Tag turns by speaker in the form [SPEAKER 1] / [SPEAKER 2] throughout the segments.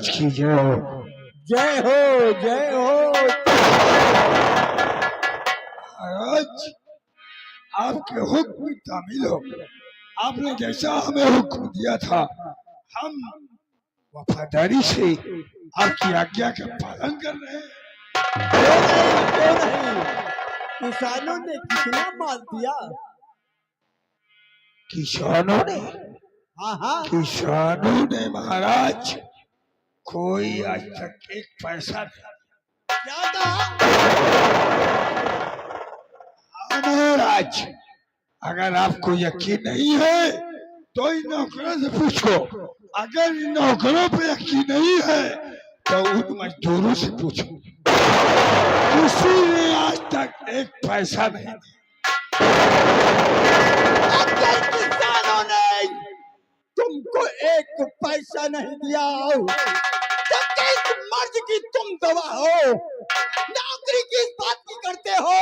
[SPEAKER 1] महाराज की जय हो।
[SPEAKER 2] जय हो जय हो।
[SPEAKER 1] महाराज आपके हुक्म में तामील हो। आपने जैसा हमें हुक्म दिया था हम वफादारी से आपकी आज्ञा का पालन कर रहे हैं।
[SPEAKER 2] क्यों नहीं? किसानों ने कितना माल दिया?
[SPEAKER 1] किसानों ने?
[SPEAKER 2] हाँ
[SPEAKER 1] किसानों ने महाराज कोई आज तक एक पैसा नहीं।
[SPEAKER 2] क्या कहा?
[SPEAKER 1] महाराज अगर आपको यकीन नहीं है तो इन नौकरों से पूछो। अगर इन नौकरों पे यकीन नहीं है तो उन मजदूरों से पूछो। किसी ने आज तक एक पैसा नहीं दिया।
[SPEAKER 2] अगर किसानों ने तुमको एक पैसा नहीं दिया तो किस मर्ज की तुम गवाह हो? नौकरी किस बात की करते हो?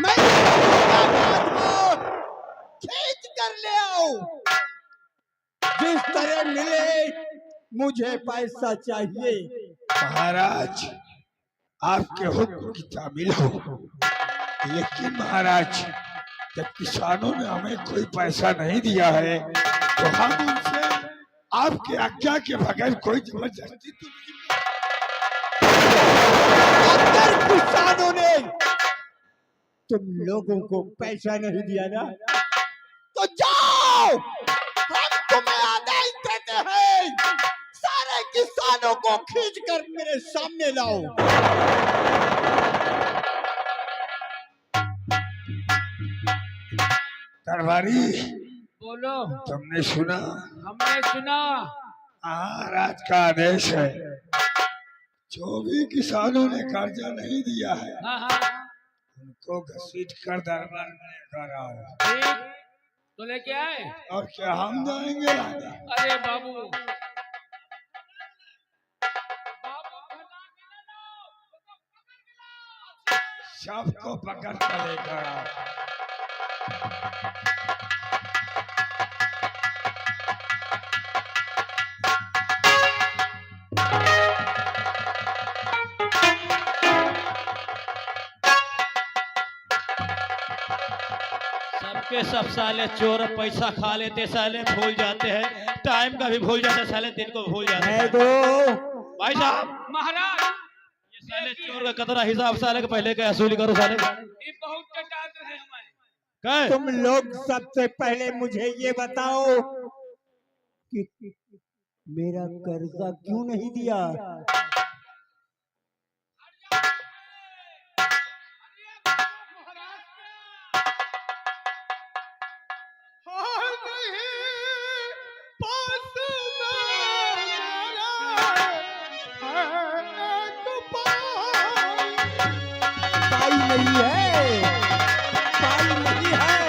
[SPEAKER 2] मैं खींच कर ले आओ। जिस तरह मिले मुझे पैसा चाहिए।
[SPEAKER 1] महाराज आपके हुक्म की तामील हो। लेकिन महाराज जब किसानों ने हमें कोई पैसा नहीं दिया है तो हम उनसे आपके आज्ञा के बगैर कोई जबरदस्ती तो नहीं।
[SPEAKER 2] अगर किसानों ने तुम लोगों को पैसा नहीं दिया ना तो जाओ, हम तुम्हें आदेश देते हैं सारे किसानों को खींचकर मेरे सामने लाओ।
[SPEAKER 1] दरबारी
[SPEAKER 3] बोलो।
[SPEAKER 1] तुमने सुना?
[SPEAKER 3] हमने सुना।
[SPEAKER 1] महाराज का आदेश है जो भी किसानों ने कर्जा नहीं दिया है
[SPEAKER 3] हाँ
[SPEAKER 1] उनको घसीट कर दरबार में लेकर आओ।
[SPEAKER 3] ठीक तो लेके आए।
[SPEAKER 1] और क्या हम जाएंगे राजा?
[SPEAKER 3] अरे बाबू
[SPEAKER 1] सबको पकड़ कर लेकर आओ।
[SPEAKER 4] सबके सब साले चोर पैसा खा लेते, साले भूल जाते हैं, टाइम का भी भूल जाते, साले दिन को भूल जाते हैं।
[SPEAKER 1] भाई साहब
[SPEAKER 3] महाराज
[SPEAKER 4] ये साले चोर का कतरा हिसाब साले के पहले का वसूली करो साले।
[SPEAKER 3] ये बहुत चटाते हैं हमारे।
[SPEAKER 4] कहे
[SPEAKER 2] तुम लोग सबसे पहले मुझे ये बताओ कि मेरा कर्जा क्यों नहीं दिया? पाई नहीं है, पाई नहीं है।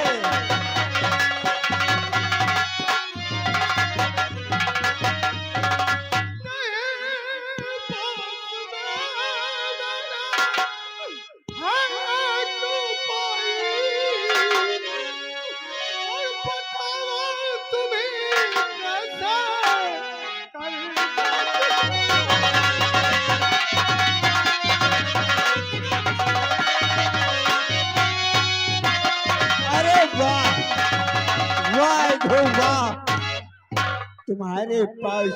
[SPEAKER 2] अरे वाह वाह वाह, तुम्हारे पास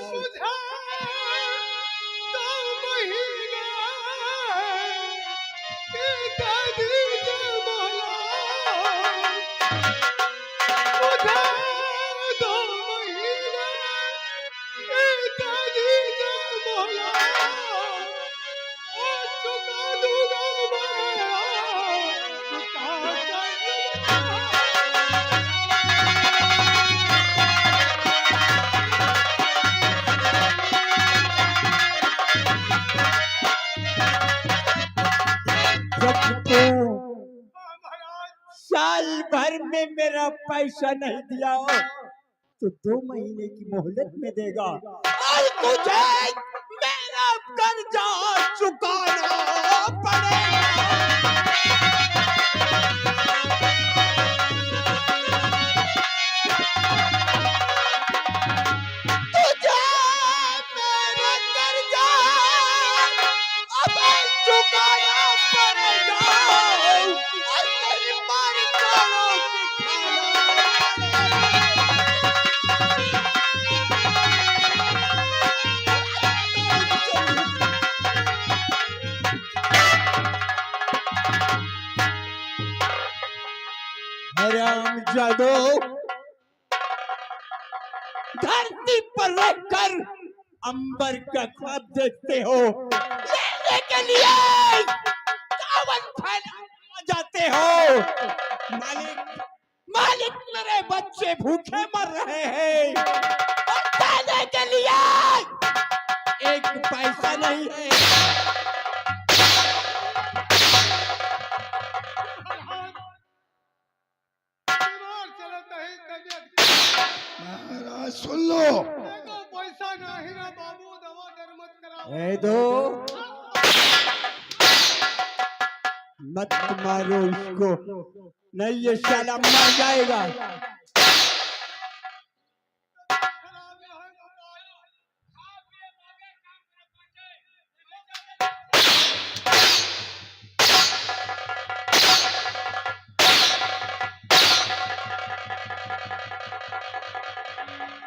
[SPEAKER 2] साल भर में मेरा पैसा नहीं दिया तो 2 महीने की मोहलत में देगा और तुझे मेरा कर्जा चुकाना पड़ेगा। तुझे मेरा हराम जादो, धरती पर रहकर अंबर का ख्वाब देखते हो, लेने के लिए चावल फैला जाते हो। मालिक, मालिक, मेरे बच्चे भूखे मर रहे हैं और खाने के लिए एक पैसा नहीं है।
[SPEAKER 1] महाराज सुन लो,
[SPEAKER 5] पैसा नहीं ना बाबू, दवा दर मत कराओ।
[SPEAKER 2] ए दो, मत मारो इसको, नहीं ये साला मर जाएगा।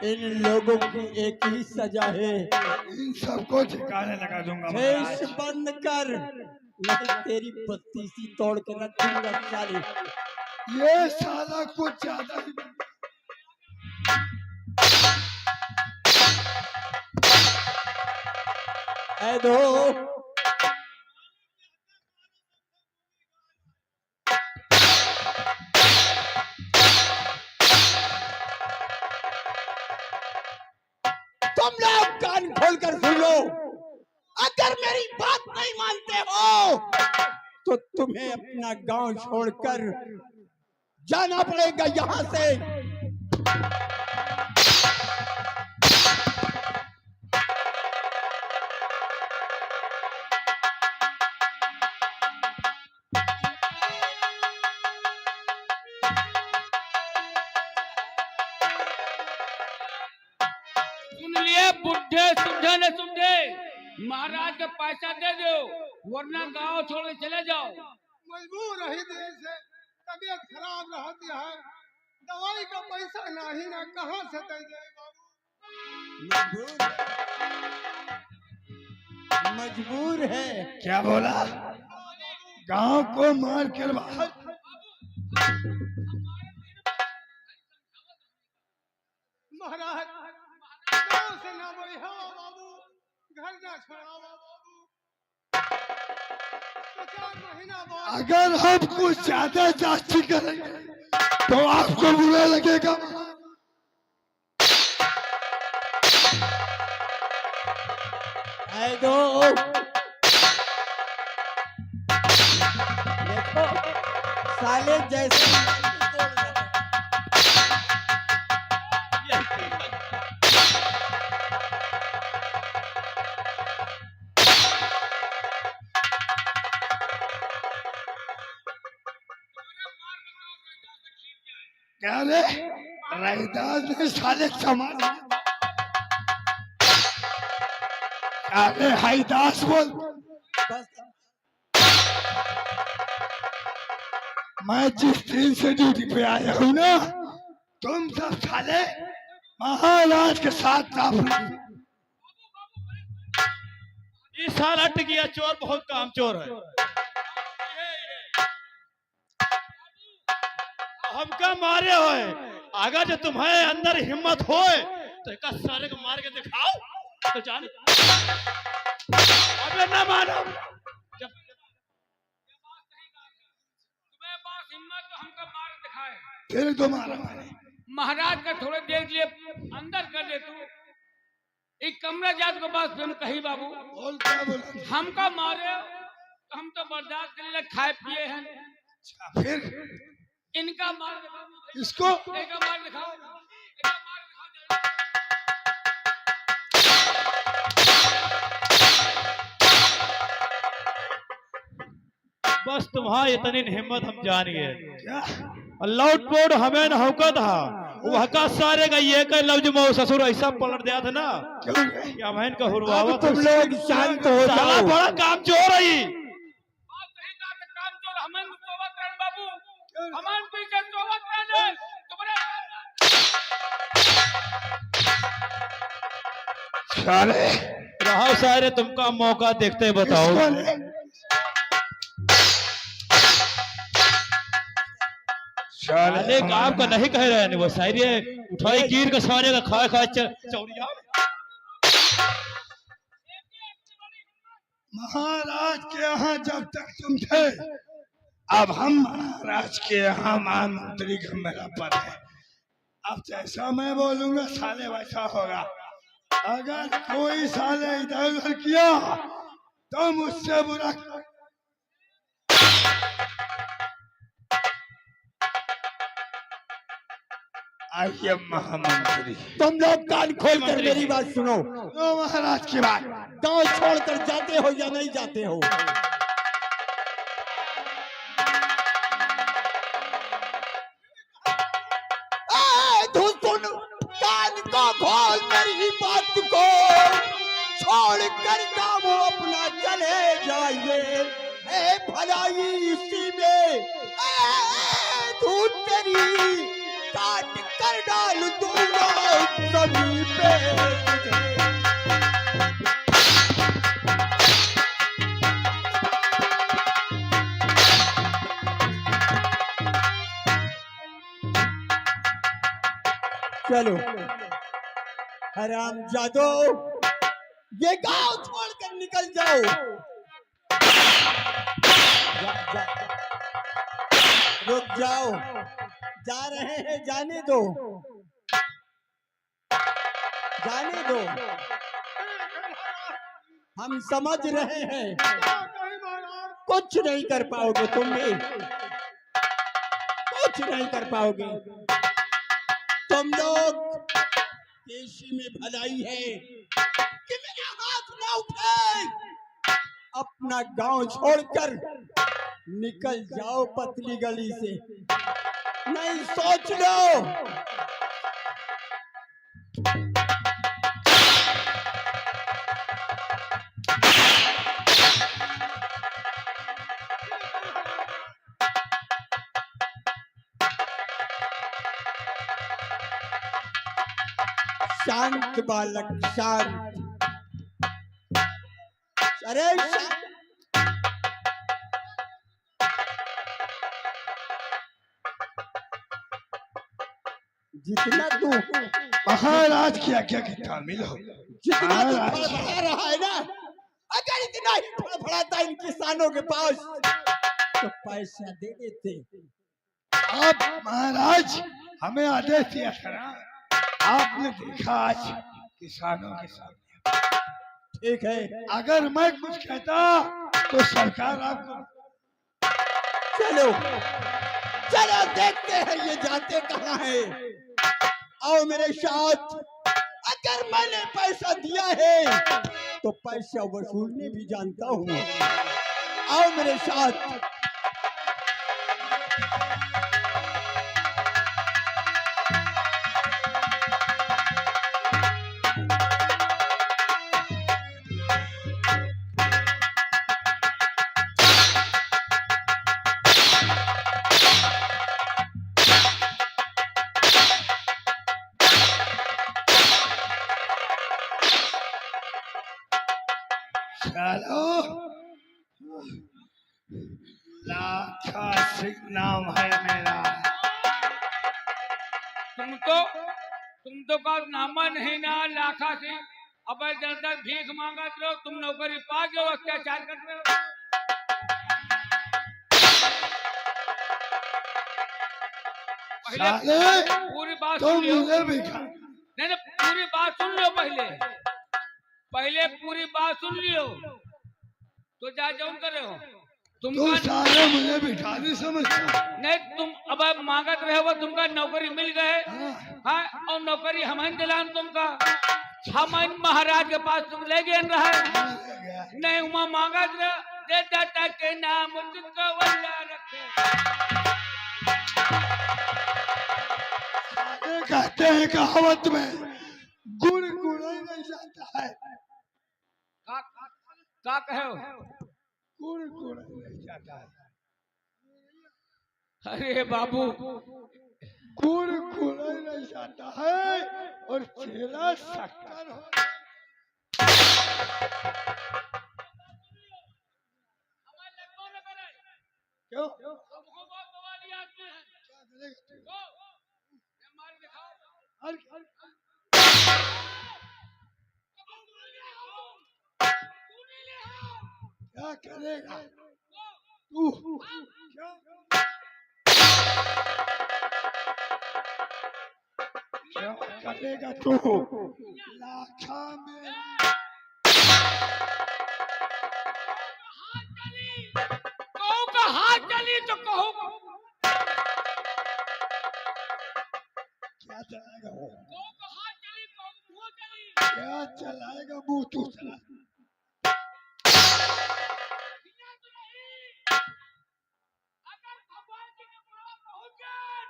[SPEAKER 2] इन लोगों की एक ही सजा है,
[SPEAKER 1] इन सबको ठिकाने लगा दूंगा
[SPEAKER 2] फेस
[SPEAKER 1] महाराज।
[SPEAKER 2] बंद कर, नहीं तेरी बत्तीसी तोड़ के रख दूंगा साले।
[SPEAKER 1] ये साला कुछ ज्यादा ही
[SPEAKER 2] ए दो, तुम लोग कान खोलकर सुन लो, अगर मेरी बात नहीं मानते हो तो तुम्हें अपना गांव छोड़कर जाना पड़ेगा यहाँ से।
[SPEAKER 3] सुन लिए बुढ़े, समझे न समझे, महाराज का पैसा दे दो वरना गांव छोड़ के चले जाओ।
[SPEAKER 5] मजबूर रही देर से, तबीयत खराब रहती है, दवाई का पैसा नहीं ना, कहाँ से दे दे बाबू।
[SPEAKER 2] मजबूर है।
[SPEAKER 1] क्या बोला? गांव को मार कर बाहर।
[SPEAKER 5] महाराज गाँव से ना बढ़िया बाबू, घर ना छोड़ाओ बाबू। 4 महीना बाद
[SPEAKER 1] अगर हम कुछ ज्यादा जांची करेंगे तो आपको बुरा लगेगा।
[SPEAKER 2] ऐ दो, देखो साले जैसे
[SPEAKER 1] क्या रे रैदास ने साले समाज अरे हैदास बोल।
[SPEAKER 2] बस
[SPEAKER 1] मैं जिस दिन से ड्यूटी पे आया हूँ ना, तुम सब साले महाराज के साथ ना
[SPEAKER 4] ये साला टिकिया चोर बहुत काम चोर है। हमका मारे होए, अगर जो तुम्हारे अंदर हिम्मत होए तो एक सारे को मार के दिखाओ तो जान। अबे ना मानो, जब
[SPEAKER 3] तुम्हें पास हिम्मत तो हमको मार दिखाए।
[SPEAKER 1] फिर तुम्हारा मारे।
[SPEAKER 3] महाराज का थोड़े देर के लिए अंदर कर दे तू। एक कमरा जात के पास हम कही बाबू
[SPEAKER 1] बोल क्या बोल?
[SPEAKER 3] हमका मारे तो हम तो बर्दाश्त कर ले, खाए पिए हैं।
[SPEAKER 1] फिर
[SPEAKER 3] इनका मार दिखाओ,
[SPEAKER 1] इसको
[SPEAKER 3] एक मार दिखाओ, एक मार दिखाओ।
[SPEAKER 4] बस तुम्हारी इतनी हिम्मत हम जान गए।
[SPEAKER 1] क्या
[SPEAKER 4] लौट पोट हमें न होका था, वह का सारे का ये का लफ्ज मो ससुर ऐसा पलट दिया था ना
[SPEAKER 1] क्यों रे?
[SPEAKER 4] कि अमैन का हुरवावा
[SPEAKER 2] अब तुम लोग शांत हो
[SPEAKER 4] साला
[SPEAKER 2] जाओ।
[SPEAKER 4] बड़ा काम चोर रही।
[SPEAKER 3] बात सही कहा कि काम चोर हमें सोवत रहन बाबू, हमें पीछे सोवत रहन तुम्हारे।
[SPEAKER 1] साले
[SPEAKER 4] रहा सारे तुमका मौका देखते बताओ।
[SPEAKER 1] इसको ले।
[SPEAKER 4] मालिक आपका नहीं कह रहे हैं वो शायरी है, उठाई गिर के सारे का खाए खाए चौड़िया।
[SPEAKER 1] महाराज के यहाँ जब तक तुम थे, अब हम महाराज के यहाँ महामंत्री का मेरा पद है। अब जैसा मैं बोलूंगा साले वैसा होगा। अगर कोई साले इधर उधर किया तो मुझसे बुरा। आइए महामंत्री।
[SPEAKER 2] तुम लोग कान खोल कर मेरी बात सुनो।
[SPEAKER 1] लो महाराज की बात।
[SPEAKER 2] गांव छोड़कर जाते हो या नहीं जाते हो? तू सुन, कान को खोल मेरी बात को, छोड़ कर गांव अपना चले जाइए। भलाई इसी में तू तेरी काट कर डाल दूंगा सभी पे तुझे। चलो हराम जादो, ये गांव छोड़कर निकल जाओ। रुक जाओ, जा रहे हैं, जाने दो, जाने दो। हम समझ रहे हैं कुछ नहीं कर पाओगे, तुम भी कुछ नहीं कर पाओगे। तुम लोग देशी में भलाई है कि मेरा हाथ ना उठाए। अपना गांव छोड़कर निकल जाओ पतली गली से, नहीं सोच लो। शांत बालक, शांत। अरे जितना तू
[SPEAKER 1] महाराज की आज्ञा की तामील हो।
[SPEAKER 2] जितना तू फड़फड़ा रहा है ना, अगर इतना ही फड़फड़ाता इन किसानों के पास तो पैसा दे देते।
[SPEAKER 1] आप महाराज हमें आदेश दिया था ना, आपने देखा आज किसानों के सामने।
[SPEAKER 2] ठीक है,
[SPEAKER 1] अगर मैं कुछ कहता तो सरकार आपको।
[SPEAKER 2] चलो चलो देखते हैं ये जाते कहाँ है। आओ मेरे साथ। अगर मैंने पैसा दिया है तो पैसा वसूलने भी जानता हूँ। आओ मेरे साथ।
[SPEAKER 1] चलो, लाखा सिंह नाम है मेरा।
[SPEAKER 3] तुम तो का नामा नहीं ना लाखा सिंह। अब जनता भीख मांगा रहे हो, तुम नौकरी पा गए हो, अत्याचार कर रहे हो। पहले पूरी बात सुन लो। नहीं, पूरी बात सुन लो। पहले पूरी बात सुन लियो तो जा जाऊं करे हो तुम।
[SPEAKER 1] सारे मुझे बिठा नहीं समझता।
[SPEAKER 3] नहीं, तुम अब मांगत रहे हो, तुमका नौकरी मिल गए। हाँ, और नौकरी हम दिलान तुमका। हम महाराज के पास तुम ले गए रहे नहीं, उमा मांगत रहे दे दाता के नाम तुमका वल्ला रखे।
[SPEAKER 1] कहते हैं कहावत में गुड़ गुड़ा नहीं जाता है।
[SPEAKER 3] का कहो?
[SPEAKER 1] गुड़ गुड़ा नहीं जाता है।
[SPEAKER 3] अरे बाबू,
[SPEAKER 1] गुड़ गुड़ा नहीं जाता है और चेला शक्कर हो। क्यों?
[SPEAKER 3] मार दिखाओ।
[SPEAKER 1] अरे क्या करेगा तू? क्या क्या करेगा तू? लाखा में
[SPEAKER 3] कहो का हाथ चली तो कहो
[SPEAKER 1] क्या चलाएगा वो?
[SPEAKER 3] कहो का हाथ चली कहो मुंह चली।
[SPEAKER 1] क्या चलाएगा मुंह तू चला?
[SPEAKER 3] दुनिया तो नहीं। अगर भगवान जी के बुलावा पहुंच जाए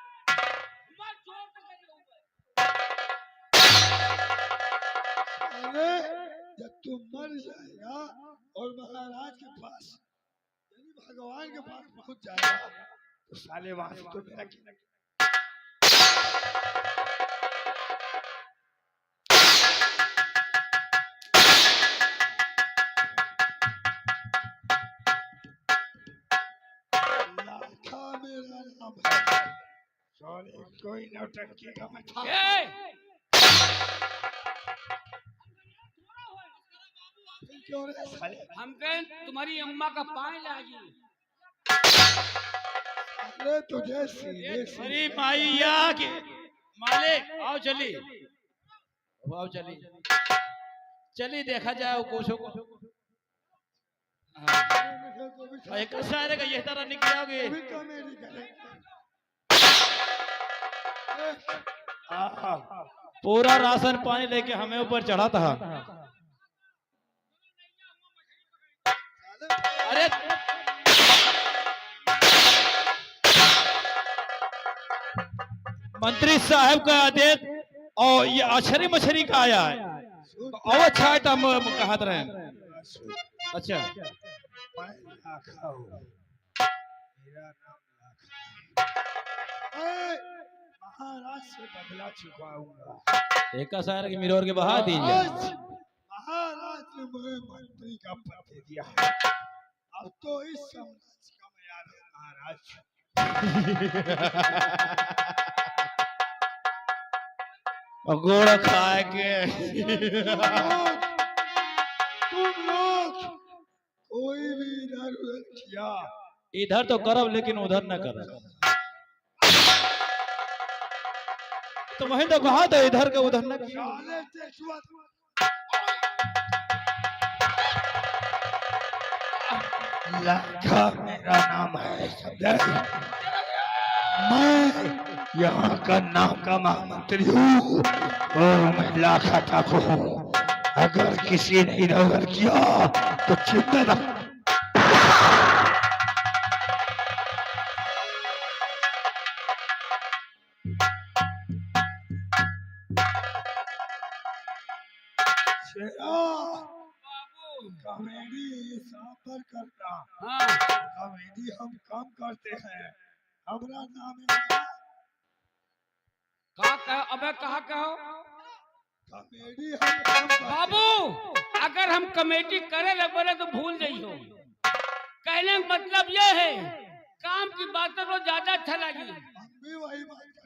[SPEAKER 3] मैं जोर से करूंगा।
[SPEAKER 1] अरे जब तू मर जाएगा और महाराज के पास यानी भगवान के पास पहुंच जाएगा तो साले वहां से तो मेरा क्या लाखा मेरा नाम है। सॉरी कोई नौटंकी का मत
[SPEAKER 3] ए
[SPEAKER 1] क्यों रे साले?
[SPEAKER 3] हम कहें तुम्हारी अम्मा का पाए लागी।
[SPEAKER 1] अरे तुझे सीधे
[SPEAKER 4] अरे माइया के मालिक आओ चली आओ चली चली देखा जाए वो कुछ एक सारे का ये तरह निकलोगे
[SPEAKER 1] भी कॉमेडी करेगा।
[SPEAKER 4] पूरा राशन पानी लेके हमें ऊपर चढ़ा था। अरे मंत्री साहब का आदेश और ये अछरी मछरी का आया है और अच्छा है तो हम कहते रहे। अच्छा
[SPEAKER 1] मैं लाखा हूँ, मेरा नाम लाखा है। महाराज से बदला चुकाऊंगा।
[SPEAKER 4] एक का सारा की मिरोर के बहा दीजिए।
[SPEAKER 1] आज महाराज ने मुझे मंत्री का पद दे दिया है। अब तो इस साम्राज्य का मैं याद है महाराज।
[SPEAKER 4] गोड़ खाए के
[SPEAKER 1] तुम लोग कोई भी इधर उधर किया
[SPEAKER 4] इधर तो करब लेकिन उधर न करब। तो वहीं तो कहा था इधर का उधर न करब।
[SPEAKER 1] साले तेजुआ लाखा मेरा नाम है समझे? मैं यहाँ का नाम का महामंत्री हूँ और मैं लाखा तक हूँ। अगर किसी ने इधर उधर किया तो चिंता न कॉमेडी हिसाब पर करना।
[SPEAKER 3] हाँ
[SPEAKER 1] कॉमेडी हम कम करते हैं। हमारा नाम है
[SPEAKER 3] कहा कहो अबे कहा कहो
[SPEAKER 1] कॉमेडी हम कम करते
[SPEAKER 3] बाबू अगर हम कमेटी करे लग बोले तो भूल जाइयो। कहने का मतलब यह है काम की बातों को ज्यादा अच्छा लगी।
[SPEAKER 1] हम भी वही बात